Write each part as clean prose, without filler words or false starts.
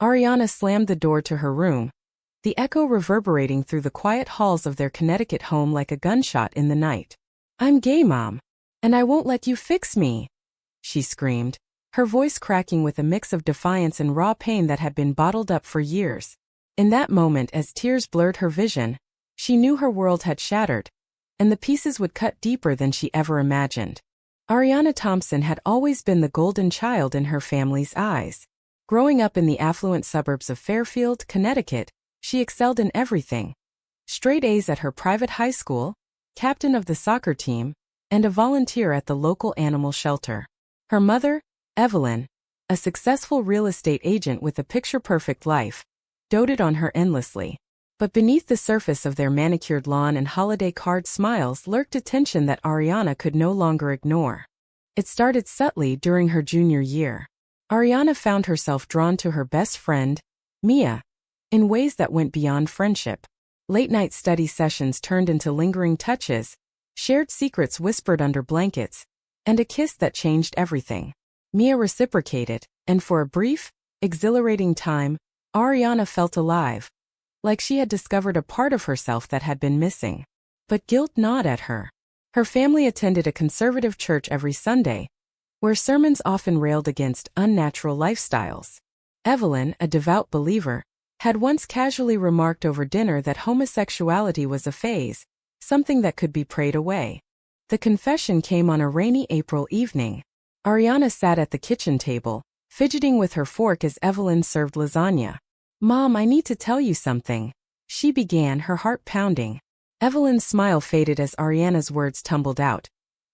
Ariana slammed the door to her room, the echo reverberating through the quiet halls of their Connecticut home like a gunshot in the night. "I'm gay, Mom. And I won't let you fix me," she screamed, her voice cracking with a mix of defiance and raw pain that had been bottled up for years. In that moment, as tears blurred her vision, she knew her world had shattered, and the pieces would cut deeper than she ever imagined. Ariana Thompson had always been the golden child in her family's eyes. Growing up in the affluent suburbs of Fairfield, Connecticut, she excelled in everything. Straight A's at her private high school, captain of the soccer team, and a volunteer at the local animal shelter. Her mother, Evelyn, a successful real estate agent with a picture-perfect life, doted on her endlessly. But beneath the surface of their manicured lawn and holiday card smiles lurked a tension that Ariana could no longer ignore. It started subtly during her junior year. Ariana found herself drawn to her best friend, Mia, in ways that went beyond friendship. Late-night study sessions turned into lingering touches, shared secrets whispered under blankets, and a kiss that changed everything. Mia reciprocated, and for a brief, exhilarating time, Ariana felt alive, like she had discovered a part of herself that had been missing. But guilt gnawed at her. Her family attended a conservative church every Sunday, where sermons often railed against unnatural lifestyles. Evelyn, a devout believer, had once casually remarked over dinner that homosexuality was a phase, something that could be prayed away. The confession came on a rainy April evening. Ariana sat at the kitchen table, fidgeting with her fork as Evelyn served lasagna. "Mom, I need to tell you something," she began, her heart pounding. Evelyn's smile faded as Ariana's words tumbled out.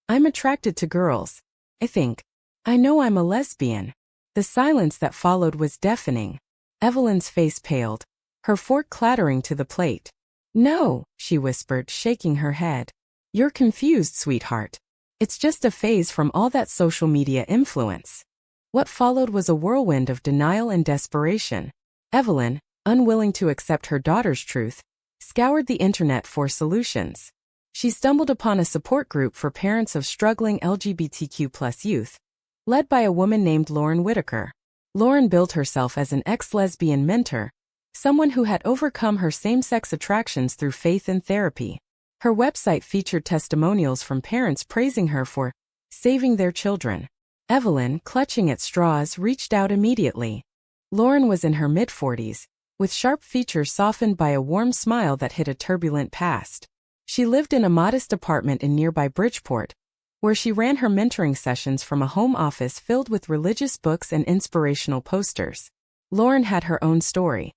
"I'm attracted to girls. I think. I know I'm a lesbian." The silence that followed was deafening. Evelyn's face paled, her fork clattering to the plate. "No," she whispered, shaking her head. "You're confused, sweetheart. It's just a phase from all that social media influence." What followed was a whirlwind of denial and desperation. Evelyn, unwilling to accept her daughter's truth, scoured the internet for solutions. She stumbled upon a support group for parents of struggling LGBTQ+ youth, led by a woman named Lauren Whitaker. Lauren billed herself as an ex-lesbian mentor, someone who had overcome her same-sex attractions through faith and therapy. Her website featured testimonials from parents praising her for saving their children. Evelyn, clutching at straws, reached out immediately. Lauren was in her mid-40s, with sharp features softened by a warm smile that hid a turbulent past. She lived in a modest apartment in nearby Bridgeport, where she ran her mentoring sessions from a home office filled with religious books and inspirational posters. Lauren had her own story.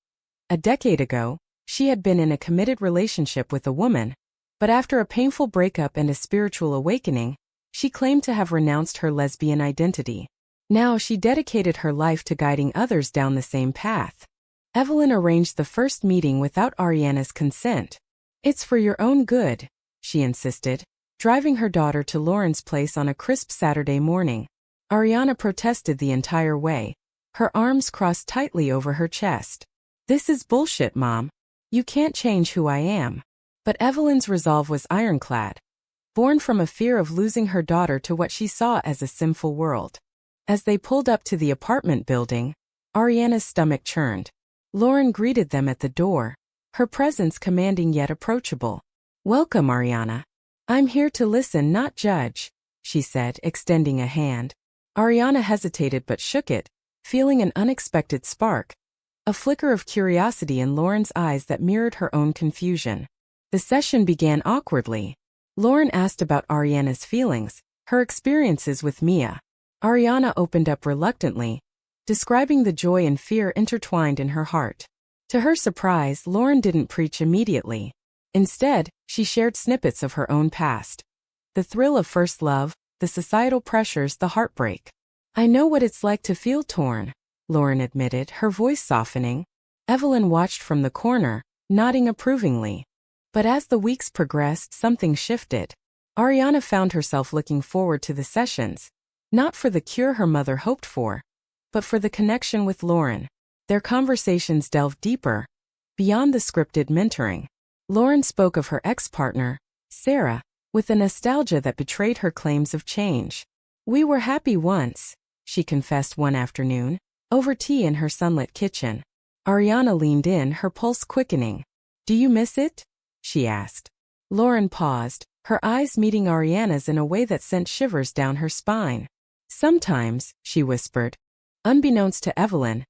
A decade ago, she had been in a committed relationship with a woman, but after a painful breakup and a spiritual awakening, she claimed to have renounced her lesbian identity. Now she dedicated her life to guiding others down the same path. Evelyn arranged the first meeting without Ariana's consent. "It's for your own good," she insisted, driving her daughter to Lauren's place on a crisp Saturday morning. Ariana protested the entire way, her arms crossed tightly over her chest. "This is bullshit, Mom. You can't change who I am." But Evelyn's resolve was ironclad, born from a fear of losing her daughter to what she saw as a sinful world. As they pulled up to the apartment building, Ariana's stomach churned. Lauren greeted them at the door, her presence commanding yet approachable. "Welcome, Ariana. I'm here to listen, not judge," she said, extending a hand. Ariana hesitated but shook it, feeling an unexpected spark, a flicker of curiosity in Lauren's eyes that mirrored her own confusion. The session began awkwardly. Lauren asked about Ariana's feelings, her experiences with Mia. Ariana opened up reluctantly, describing the joy and fear intertwined in her heart. To her surprise, Lauren didn't preach immediately. Instead, she shared snippets of her own past. The thrill of first love, the societal pressures, the heartbreak. "I know what it's like to feel torn," Lauren admitted, her voice softening. Evelyn watched from the corner, nodding approvingly. But as the weeks progressed, something shifted. Ariana found herself looking forward to the sessions, not for the cure her mother hoped for, but for the connection with Lauren. Their conversations delved deeper, beyond the scripted mentoring. Lauren spoke of her ex-partner, Sarah, with a nostalgia that betrayed her claims of change. "We were happy once," she confessed one afternoon. Over tea in her sunlit kitchen, Ariana leaned in, her pulse quickening. "Do you miss it?" she asked. Lauren paused, her eyes meeting Ariana's in a way that sent shivers down her spine. "Sometimes," she whispered. Unbeknownst to Evelyn,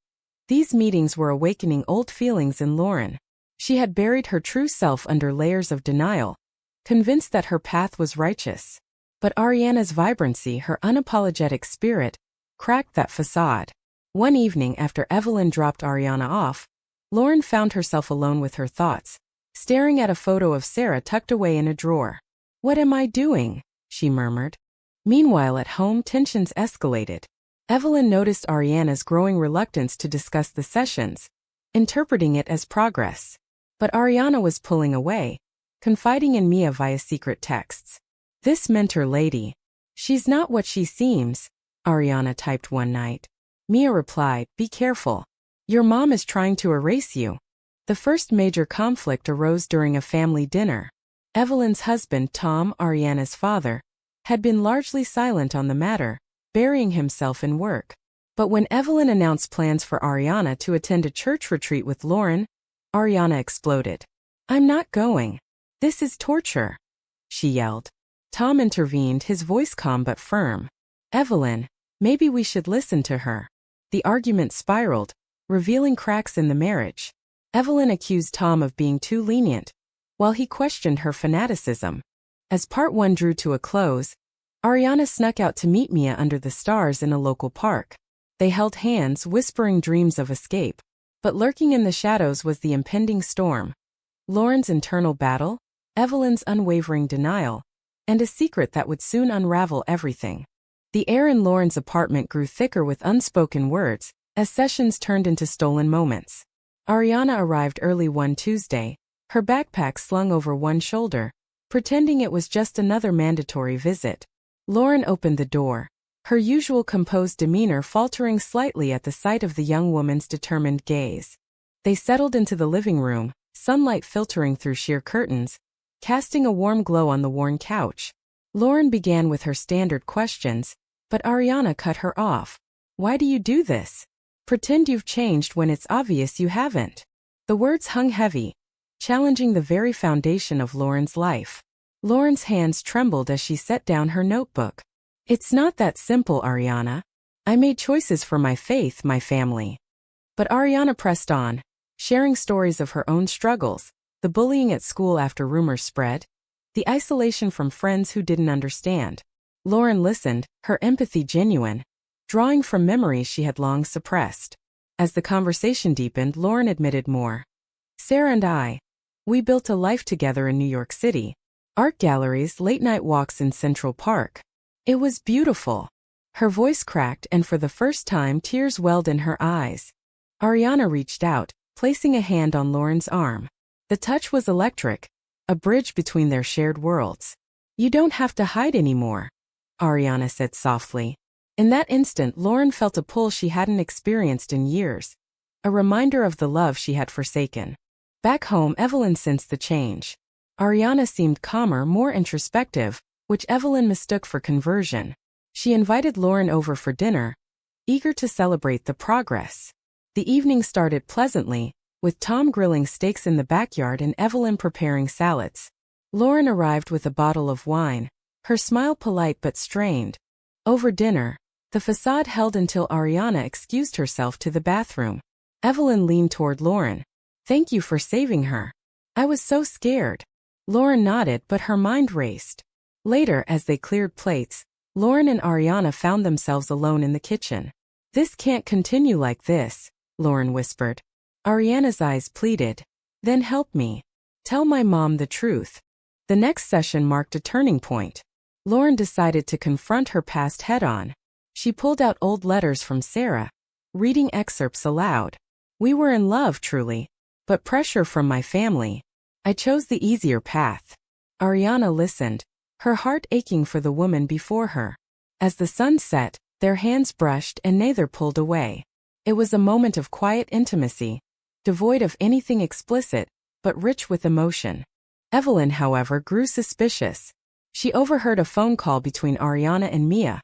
these meetings were awakening old feelings in Lauren. She had buried her true self under layers of denial, convinced that her path was righteous. But Ariana's vibrancy, her unapologetic spirit, cracked that facade. One evening after Evelyn dropped Ariana off, Lauren found herself alone with her thoughts, staring at a photo of Sarah tucked away in a drawer. "What am I doing?" she murmured. Meanwhile at home, tensions escalated. Evelyn noticed Ariana's growing reluctance to discuss the sessions, interpreting it as progress. But Ariana was pulling away, confiding in Mia via secret texts. "This mentor lady, she's not what she seems," Ariana typed one night. Mia replied, "Be careful. Your mom is trying to erase you." The first major conflict arose during a family dinner. Evelyn's husband, Tom, Ariana's father, had been largely silent on the matter, burying himself in work. But when Evelyn announced plans for Ariana to attend a church retreat with Lauren, Ariana exploded. "I'm not going. This is torture," she yelled. Tom intervened, his voice calm but firm. "Evelyn, maybe we should listen to her." The argument spiraled, revealing cracks in the marriage. Evelyn accused Tom of being too lenient, while he questioned her fanaticism. As part one drew to a close, Ariana snuck out to meet Mia under the stars in a local park. They held hands, whispering dreams of escape. But lurking in the shadows was the impending storm. Lauren's internal battle, Evelyn's unwavering denial, and a secret that would soon unravel everything. The air in Lauren's apartment grew thicker with unspoken words, as sessions turned into stolen moments. Ariana arrived early one Tuesday, her backpack slung over one shoulder, pretending it was just another mandatory visit. Lauren opened the door, her usual composed demeanor faltering slightly at the sight of the young woman's determined gaze. They settled into the living room, sunlight filtering through sheer curtains, casting a warm glow on the worn couch. Lauren began with her standard questions, but Ariana cut her off. "Why do you do this? Pretend you've changed when it's obvious you haven't." The words hung heavy, challenging the very foundation of Lauren's life. Lauren's hands trembled as she set down her notebook. "It's not that simple, Ariana. I made choices for my faith, my family." But Ariana pressed on, sharing stories of her own struggles, the bullying at school after rumors spread, the isolation from friends who didn't understand. Lauren listened, her empathy genuine, drawing from memories she had long suppressed. As the conversation deepened, Lauren admitted more. "Sarah and we built a life together in New York City. Art galleries, late-night walks in Central Park. It was beautiful." Her voice cracked, and for the first time tears welled in her eyes. Ariana reached out, placing a hand on Lauren's arm. The touch was electric, a bridge between their shared worlds. "You don't have to hide anymore," Ariana said softly. In that instant, Lauren felt a pull she hadn't experienced in years, a reminder of the love she had forsaken. Back home, Evelyn sensed the change. Ariana seemed calmer, more introspective, which Evelyn mistook for conversion. She invited Lauren over for dinner, eager to celebrate the progress. The evening started pleasantly, with Tom grilling steaks in the backyard and Evelyn preparing salads. Lauren arrived with a bottle of wine, her smile polite but strained. Over dinner, the facade held until Ariana excused herself to the bathroom. Evelyn leaned toward Lauren. "Thank you for saving her. I was so scared." Lauren nodded, but her mind raced. Later, as they cleared plates, Lauren and Ariana found themselves alone in the kitchen. "This can't continue like this," Lauren whispered. Ariana's eyes pleaded. "Then help me. Tell my mom the truth." The next session marked a turning point. Lauren decided to confront her past head-on. She pulled out old letters from Sarah, reading excerpts aloud. "We were in love, truly, but pressure from my family. I chose the easier path." Ariana listened, her heart aching for the woman before her. As the sun set, their hands brushed and neither pulled away. It was a moment of quiet intimacy, devoid of anything explicit, but rich with emotion. Evelyn, however, grew suspicious. She overheard a phone call between Ariana and Mia,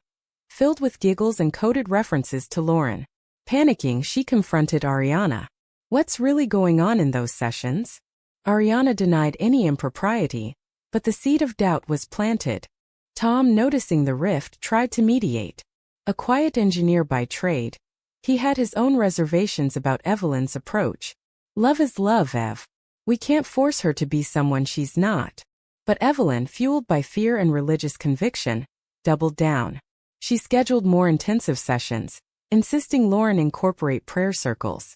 filled with giggles and coded references to Lauren. Panicking, she confronted Ariana. What's really going on in those sessions? Ariana denied any impropriety, but the seed of doubt was planted. Tom, noticing the rift, tried to mediate. A quiet engineer by trade, he had his own reservations about Evelyn's approach. Love is love, Ev. We can't force her to be someone she's not. But Evelyn, fueled by fear and religious conviction, doubled down. She scheduled more intensive sessions, insisting Lauren incorporate prayer circles.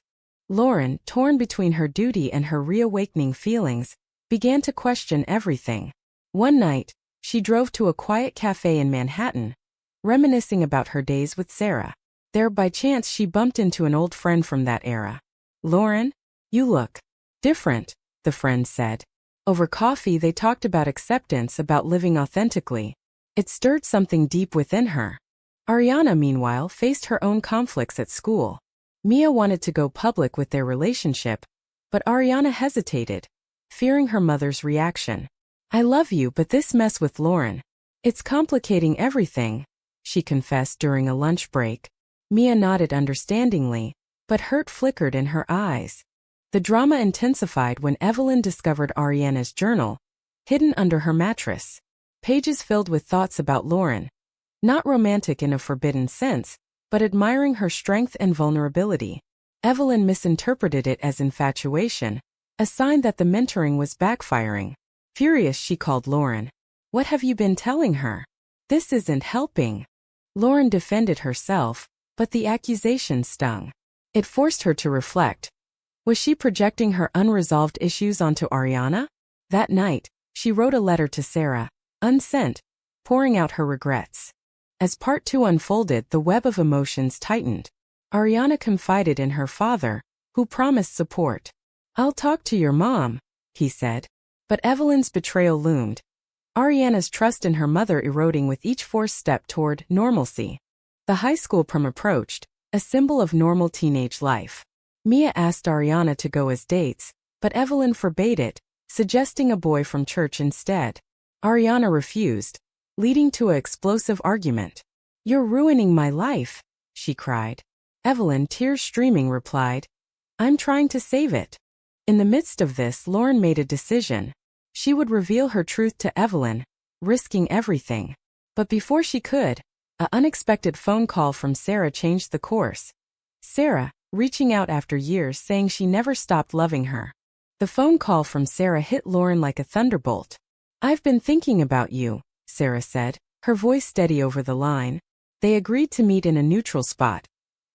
Lauren, torn between her duty and her reawakening feelings, began to question everything. One night, she drove to a quiet cafe in Manhattan, reminiscing about her days with Sarah. There, by chance, she bumped into an old friend from that era. Lauren, you look different, the friend said. Over coffee, they talked about acceptance, about living authentically. It stirred something deep within her. Ariana, meanwhile, faced her own conflicts at school. Mia wanted to go public with their relationship, but Ariana hesitated, fearing her mother's reaction. I love you, but this mess with Lauren, it's complicating everything, she confessed during a lunch break. Mia nodded understandingly, but hurt flickered in her eyes. The drama intensified when Evelyn discovered Ariana's journal, hidden under her mattress. Pages filled with thoughts about Lauren. Not romantic in a forbidden sense, but admiring her strength and vulnerability. Evelyn misinterpreted it as infatuation, a sign that the mentoring was backfiring. Furious, she called Lauren. What have you been telling her? This isn't helping. Lauren defended herself, but the accusation stung. It forced her to reflect. Was she projecting her unresolved issues onto Ariana? That night, she wrote a letter to Sarah, unsent, pouring out her regrets. As part 2 unfolded, the web of emotions tightened. Ariana confided in her father, who promised support. I'll talk to your mom, he said. But Evelyn's betrayal loomed. Ariana's trust in her mother eroding with each forced step toward normalcy. The high school prom approached, a symbol of normal teenage life. Mia asked Ariana to go as dates, but Evelyn forbade it, suggesting a boy from church instead. Ariana refused, leading to an explosive argument. You're ruining my life, she cried. Evelyn, tears streaming, replied, I'm trying to save it. In the midst of this, Lauren made a decision. She would reveal her truth to Evelyn, risking everything. But before she could, an unexpected phone call from Sarah changed the course. Sarah, reaching out after years, saying she never stopped loving her. The phone call from Sarah hit Lauren like a thunderbolt. I've been thinking about you, Sarah said, her voice steady over the line. They agreed to meet in a neutral spot,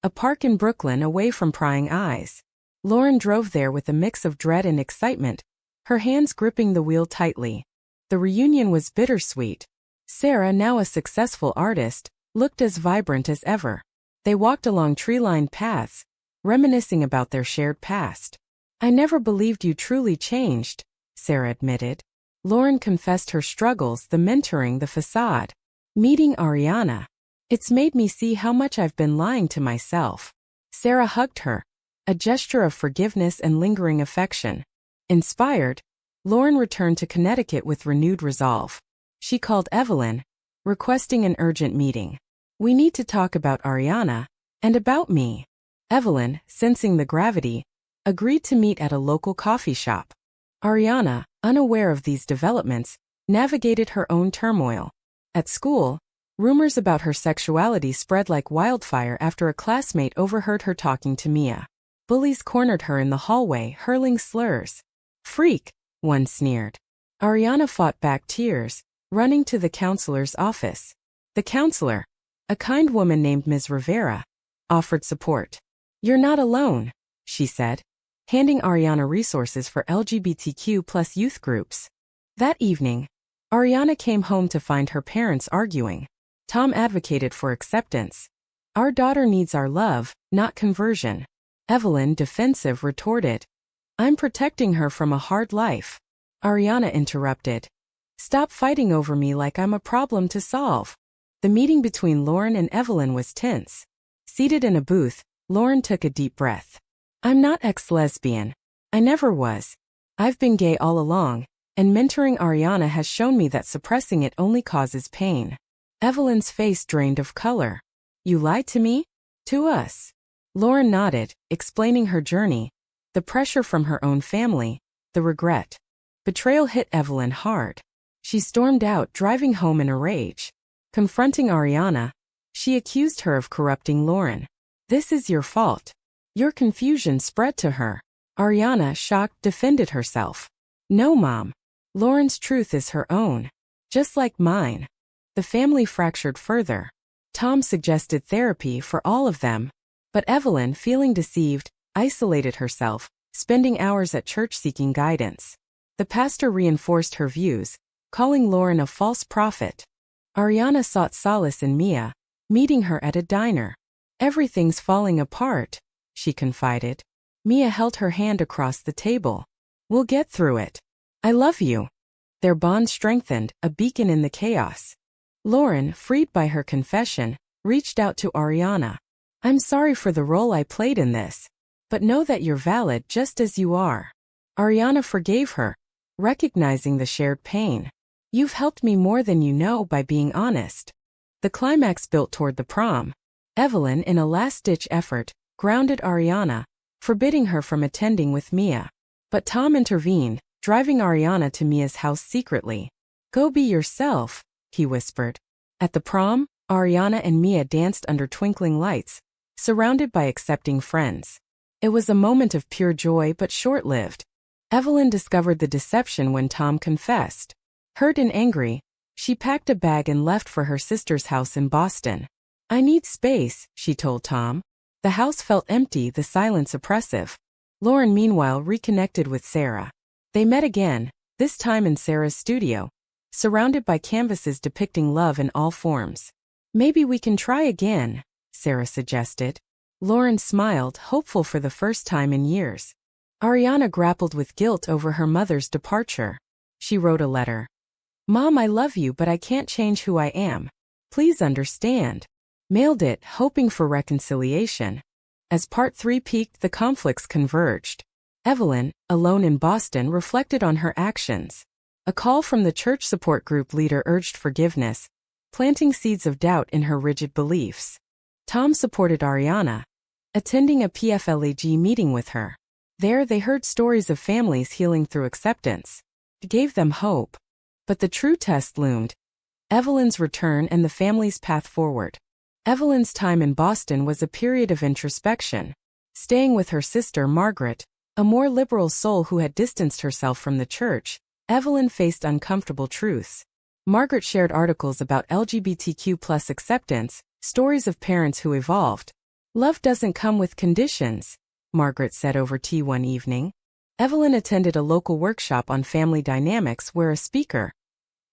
a park in Brooklyn away from prying eyes. Lauren drove there with a mix of dread and excitement, her hands gripping the wheel tightly. The reunion was bittersweet. Sarah, now a successful artist, looked as vibrant as ever. They walked along tree-lined paths, reminiscing about their shared past. I never believed you truly changed, Sarah admitted. Lauren confessed her struggles, the mentoring, the facade. Meeting Ariana. It's made me see how much I've been lying to myself. Sarah hugged her, a gesture of forgiveness and lingering affection. Inspired, Lauren returned to Connecticut with renewed resolve. She called Evelyn, requesting an urgent meeting. We need to talk about Ariana, and about me. Evelyn, sensing the gravity, agreed to meet at a local coffee shop. Ariana, unaware of these developments, navigated her own turmoil. At school, rumors about her sexuality spread like wildfire after a classmate overheard her talking to Mia. Bullies cornered her in the hallway, hurling slurs. Freak, one sneered. Ariana fought back tears, running to the counselor's office. The counselor, a kind woman named Ms. Rivera, offered support. You're not alone, she said, handing Ariana resources for LGBTQ+ youth groups. That evening, Ariana came home to find her parents arguing. Tom advocated for acceptance. Our daughter needs our love, not conversion. Evelyn, defensive, retorted. I'm protecting her from a hard life. Ariana interrupted. Stop fighting over me like I'm a problem to solve. The meeting between Lauren and Evelyn was tense. Seated in a booth, Lauren took a deep breath. I'm not ex-lesbian. I never was. I've been gay all along, and mentoring Ariana has shown me that suppressing it only causes pain. Evelyn's face drained of color. You lied to me? To us. Lauren nodded, explaining her journey, the pressure from her own family, the regret. Betrayal hit Evelyn hard. She stormed out, driving home in a rage. Confronting Ariana, she accused her of corrupting Lauren. "This is your fault." Your confusion spread to her. Ariana, shocked, defended herself. "No, Mom. Lauren's truth is her own. Just like mine." The family fractured further. Tom suggested therapy for all of them. But Evelyn, feeling deceived, isolated herself, spending hours at church seeking guidance. The pastor reinforced her views, calling Lauren a false prophet. Ariana sought solace in Mia, meeting her at a diner. "Everything's falling apart," she confided. Mia held her hand across the table. "We'll get through it. I love you." Their bond strengthened, a beacon in the chaos. Lauren, freed by her confession, reached out to Ariana. "I'm sorry for the role I played in this, but know that you're valid just as you are." Ariana forgave her, recognizing the shared pain. "You've helped me more than you know by being honest." The climax built toward the prom. Evelyn, in a last-ditch effort, grounded Ariana, forbidding her from attending with Mia. But Tom intervened, driving Ariana to Mia's house secretly. "Go be yourself," he whispered. At the prom, Ariana and Mia danced under twinkling lights, surrounded by accepting friends. It was a moment of pure joy but short-lived. Evelyn discovered the deception when Tom confessed. Hurt and angry, she packed a bag and left for her sister's house in Boston. "I need space," she told Tom. The house felt empty, the silence oppressive. Lauren, meanwhile, reconnected with Sarah. They met again, this time in Sarah's studio, surrounded by canvases depicting love in all forms. "Maybe we can try again," Sarah suggested. Lauren smiled, hopeful for the first time in years. Ariana grappled with guilt over her mother's departure. She wrote a letter. "Mom, I love you, but I can't change who I am. Please understand." Mailed it, hoping for reconciliation. As part 3 peaked, the conflicts converged. Evelyn, alone in Boston, reflected on her actions. A call from the church support group leader urged forgiveness, planting seeds of doubt in her rigid beliefs. Tom supported Ariana, attending a PFLAG meeting with her. There they heard stories of families healing through acceptance. It gave them hope. But the true test loomed. Evelyn's return and the family's path forward. Evelyn's time in Boston was a period of introspection. Staying with her sister Margaret, a more liberal soul who had distanced herself from the church, Evelyn faced uncomfortable truths. Margaret shared articles about LGBTQ+ acceptance, stories of parents who evolved. "Love doesn't come with conditions," Margaret said over tea one evening. Evelyn attended a local workshop on family dynamics where a speaker,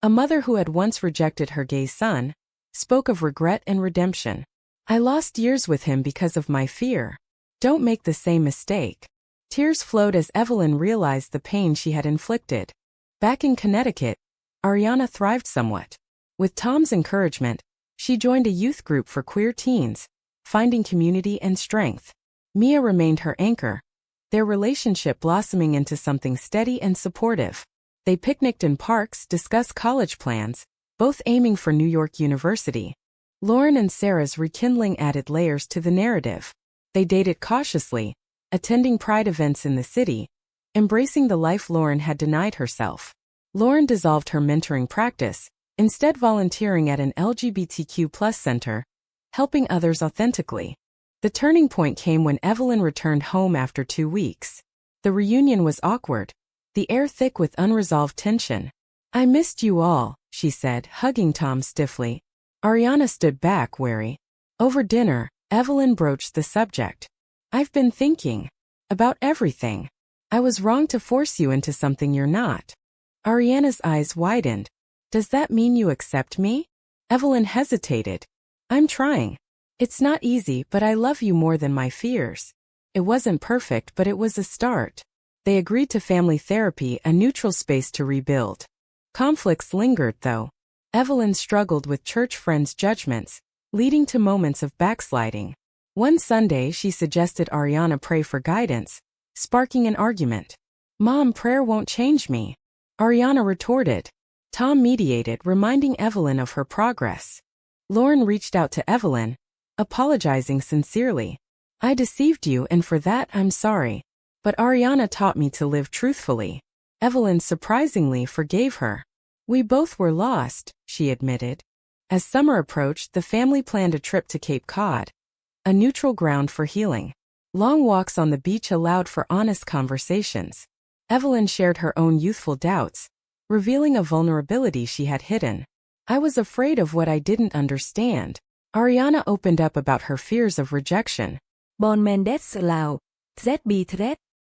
a mother who had once rejected her gay son, spoke of regret and redemption. "I lost years with him because of my fear. Don't make the same mistake." Tears flowed as Evelyn realized the pain she had inflicted. Back in Connecticut, Ariana thrived somewhat. With Tom's encouragement, she joined a youth group for queer teens, finding community and strength. Mia remained her anchor, their relationship blossoming into something steady and supportive. They picnicked in parks, discussed college plans, both aiming for New York University. Lauren and Sarah's rekindling added layers to the narrative. They dated cautiously, attending pride events in the city, embracing the life Lauren had denied herself. Lauren dissolved her mentoring practice, instead volunteering at an LGBTQ+ center, helping others authentically. The turning point came when Evelyn returned home after 2 weeks. The reunion was awkward, the air thick with unresolved tension. "I missed you all," she said, hugging Tom stiffly. Ariana stood back, wary. Over dinner, Evelyn broached the subject. "I've been thinking about everything. I was wrong to force you into something you're not." Ariana's eyes widened. "Does that mean you accept me?" Evelyn hesitated. "I'm trying. It's not easy, but I love you more than my fears." It wasn't perfect, but it was a start. They agreed to family therapy, a neutral space to rebuild. Conflicts lingered, though. Evelyn struggled with church friends' judgments, leading to moments of backsliding. One Sunday, she suggested Ariana pray for guidance, sparking an argument. "Mom, prayer won't change me," Ariana retorted. Tom mediated, reminding Evelyn of her progress. Lauren reached out to Evelyn, apologizing sincerely. I deceived you, and for that I'm sorry. But Ariana taught me to live truthfully. Evelyn surprisingly forgave her. We both were lost, she admitted. As summer approached, the family planned a trip to Cape Cod, a neutral ground for healing. Long walks on the beach allowed for honest conversations. Evelyn shared her own youthful doubts, revealing a vulnerability she had hidden. I was afraid of what I didn't understand. Ariana opened up about her fears of rejection. Bon men that's allowed, that be threat.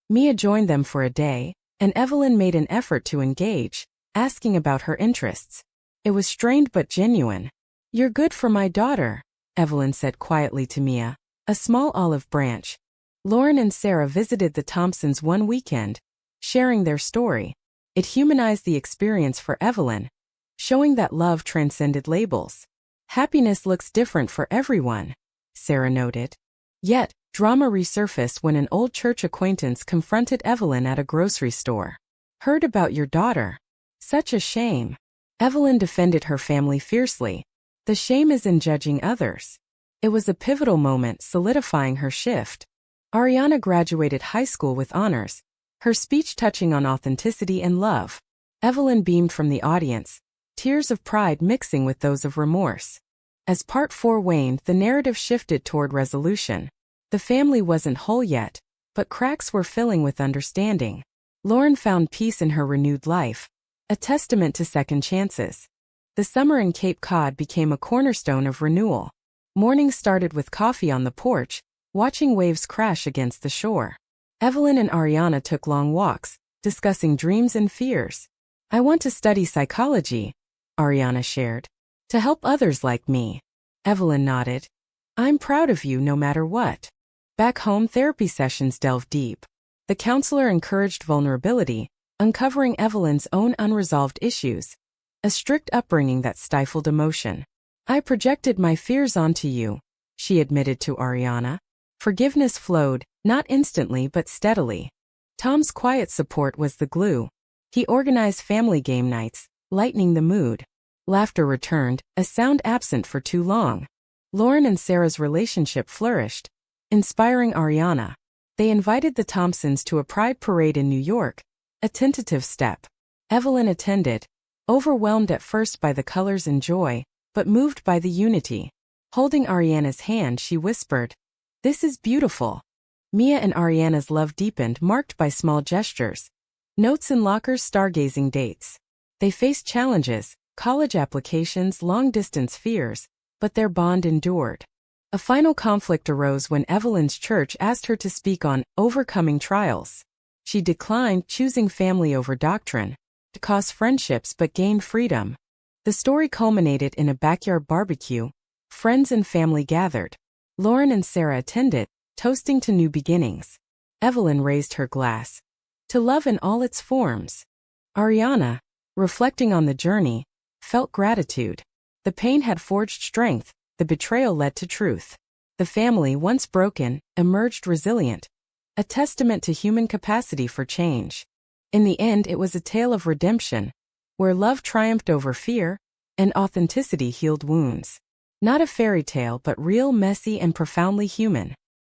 Mia joined them for a day, and Evelyn made an effort to engage, asking about her interests. It was strained but genuine. You're good for my daughter, Evelyn said quietly to Mia, a small olive branch. Lauren and Sarah visited the Thompsons one weekend, sharing their story. It humanized the experience for Evelyn, showing that love transcended labels. Happiness looks different for everyone, Sarah noted. Yet, drama resurfaced when an old church acquaintance confronted Evelyn at a grocery store. Heard about your daughter. Such a shame. Evelyn defended her family fiercely. The shame is in judging others. It was a pivotal moment, solidifying her shift. Ariana graduated high school with honors, her speech touching on authenticity and love. Evelyn beamed from the audience, tears of pride mixing with those of remorse. As part 4 waned, the narrative shifted toward resolution. The family wasn't whole yet, but cracks were filling with understanding. Lauren found peace in her renewed life, a testament to second chances. The summer in Cape Cod became a cornerstone of renewal. Mornings started with coffee on the porch, watching waves crash against the shore. Evelyn and Ariana took long walks, discussing dreams and fears. I want to study psychology, Ariana shared, to help others like me. Evelyn nodded. I'm proud of you no matter what. Back home, therapy sessions delved deep. The counselor encouraged vulnerability, uncovering Evelyn's own unresolved issues, a strict upbringing that stifled emotion. I projected my fears onto you, she admitted to Ariana. Forgiveness flowed, not instantly but steadily. Tom's quiet support was the glue. He organized family game nights, lightening the mood. Laughter returned, a sound absent for too long. Lauren and Sarah's relationship flourished, inspiring Ariana. They invited the Thompsons to a pride parade in New York, a tentative step. Evelyn attended, overwhelmed at first by the colors and joy, but moved by the unity. Holding Ariana's hand, she whispered, "This is beautiful." Mia and Ariana's love deepened, marked by small gestures. Notes in lockers, stargazing dates. They faced challenges, college applications, long-distance fears, but their bond endured. A final conflict arose when Evelyn's church asked her to speak on overcoming trials. She declined, choosing family over doctrine. It cost friendships but gained freedom. The story culminated in a backyard barbecue. Friends and family gathered. Lauren and Sarah attended, toasting to new beginnings. Evelyn raised her glass. To love in all its forms. Ariana, reflecting on the journey, felt gratitude. The pain had forged strength, the betrayal led to truth. The family, once broken, emerged resilient. A testament to human capacity for change. In the end, it was a tale of redemption, where love triumphed over fear, and authenticity healed wounds. Not a fairy tale, but real, messy, and profoundly human.